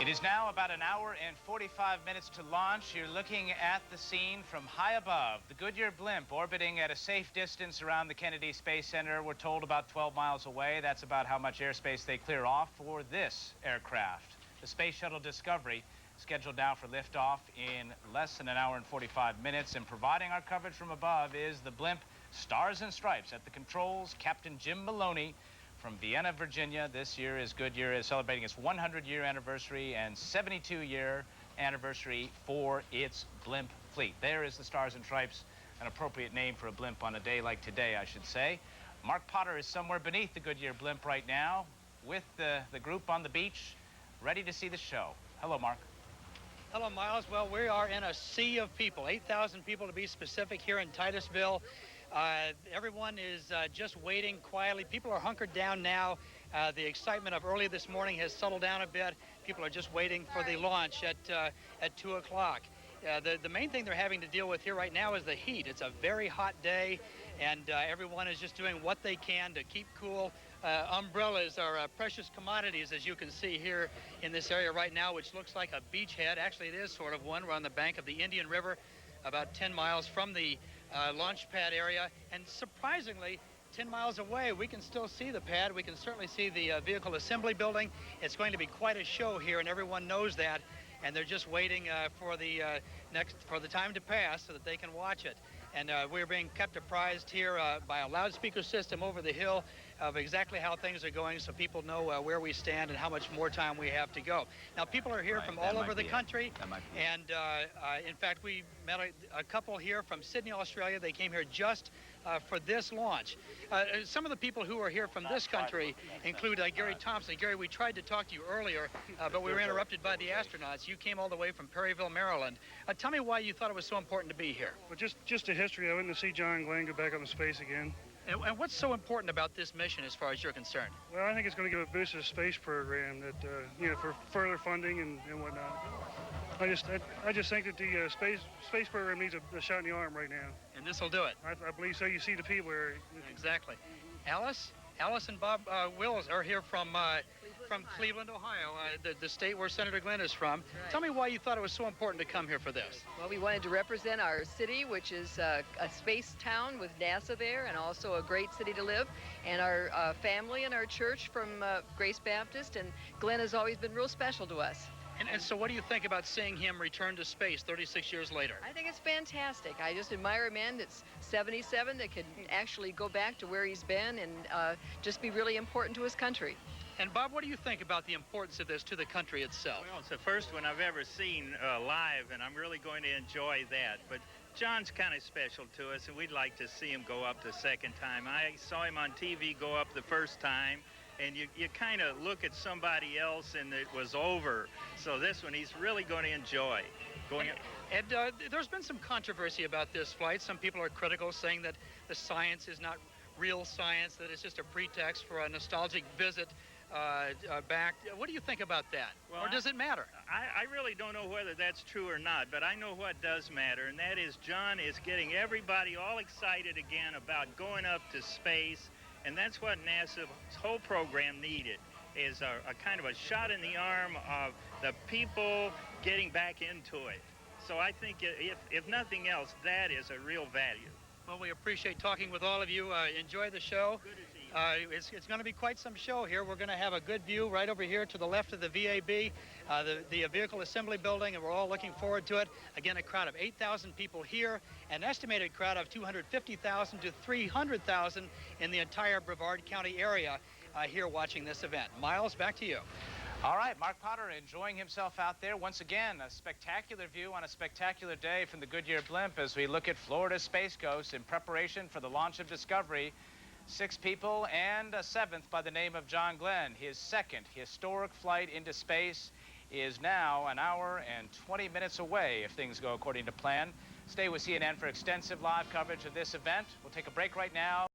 It is now about an hour and 45 minutes to launch. You're looking at the scene from high above. The Goodyear blimp orbiting at a safe distance around the Kennedy Space Center. We're told about 12 miles away. That's about how much airspace they clear off for this aircraft. The Space Shuttle Discovery, scheduled now for liftoff in less than an hour and 45 minutes. And providing our coverage from above is the blimp Stars and Stripes. At the controls, Captain Jim Maloney from Vienna, Virginia. This year is Goodyear is celebrating its 100-year anniversary and 72-year anniversary for its blimp fleet. There is the Stars and Stripes, an appropriate name for a blimp on a day like today, I should say. Mark Potter is somewhere beneath the Goodyear blimp right now with the group on the beach, ready to see the show. Hello, Mark. Hello, Miles. Well, we are in a sea of people, 8,000 people to be specific here in Titusville. Everyone is just waiting quietly. People are hunkered down now. The excitement of early this morning has settled down a bit. People are just waiting for the launch at 2 o'clock. The main thing they're having to deal with here right now is the heat. It's a very hot day, and everyone is just doing what they can to keep cool. Umbrellas are precious commodities, as you can see here in this area right now, which looks like a beachhead. Actually, it is sort of one. We're on the bank of the Indian River, about 10 miles from the launch pad area, and surprisingly 10 miles away we can still see the pad. We can certainly see the vehicle assembly building. It's going to be quite a show here, and everyone knows that, and they're just waiting for the time to pass so that they can watch it. And we're being kept apprised here by a loudspeaker system over the hill of exactly how things are going, so people know where we stand and how much more time we have to go. Now, people are here from all over the country, and in fact, we met a couple here from Sydney, Australia. They came here just for this launch. Some of the people who are here from this country include Gary Thompson. Gary, we tried to talk to you earlier, but we were interrupted by the astronauts. You came all the way from Perryville, Maryland. Tell me why you thought it was so important to be here. Well, just a history. I went to see John Glenn go back up in space again. And what's so important about this mission as far as you're concerned? Well, I think it's going to give a boost to the space program that, for further funding and whatnot. I just think that the space program needs a shot in the arm right now. And this will do it. I believe so. You see the people here. Exactly. Alice and Bob Wills are here from Cleveland, Ohio, the state where Senator Glenn is from. Right. Tell me why you thought it was so important to come here for this. Well, we wanted to represent our city, which is a space town with NASA there, and also a great city to live, and our family and our church from Grace Baptist, and Glenn has always been real special to us. And so what do you think about seeing him return to space 36 years later? I think it's fantastic. I just admire a man that's 77 that can actually go back to where he's been and just be really important to his country. And Bob, what do you think about the importance of this to the country itself? Well, it's the first one I've ever seen live, and I'm really going to enjoy that. But John's kind of special to us, and we'd like to see him go up the second time. I saw him on TV go up the first time, and you kind of look at somebody else and it was over. So this one he's really going to enjoy. And there's been some controversy about this flight. Some people are critical, saying that the science is not real science, that it's just a pretext for a nostalgic visit back. What do you think about that? Well, or does it matter? I really don't know whether that's true or not, but I know what does matter, and that is John is getting everybody all excited again about going up to space. And that's what NASA's whole program needed, is a kind of a shot in the arm of the people getting back into it. So I think if nothing else, that is a real value. Well, we appreciate talking with all of you. Enjoy the show. Good to see you. It's going to be quite some show here. We're going to have a good view right over here to the left of the VAB, the vehicle assembly building, and we're all looking forward to it. Again, a crowd of 8,000 people here, an estimated crowd of 250,000 to 300,000 in the entire Brevard County area here watching this event. Miles, back to you. All right, Mark Potter enjoying himself out there. Once again, a spectacular view on a spectacular day from the Goodyear blimp as we look at Florida's Space Coast in preparation for the launch of Discovery. 6 people and a 7th by the name of John Glenn. His second historic flight into space is now an hour and 20 minutes away if things go according to plan. Stay with CNN for extensive live coverage of this event. We'll take a break right now.